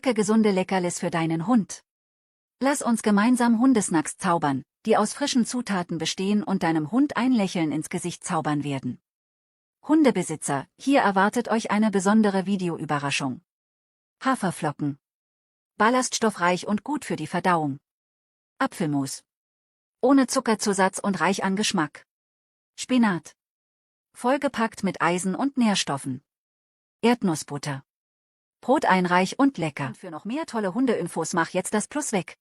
Lecker gesunde Leckerlis für deinen Hund. Lass uns gemeinsam Hundesnacks zaubern, die aus frischen Zutaten bestehen und deinem Hund ein Lächeln ins Gesicht zaubern werden. Hundebesitzer, hier erwartet euch eine besondere Videoüberraschung. Haferflocken. Ballaststoffreich und gut für die Verdauung. Apfelmus. Ohne Zuckerzusatz und reich an Geschmack. Spinat. Vollgepackt mit Eisen und Nährstoffen. Erdnussbutter. Proteinreich und lecker. Und für noch mehr tolle Hundeinfos mach jetzt das Plus weg.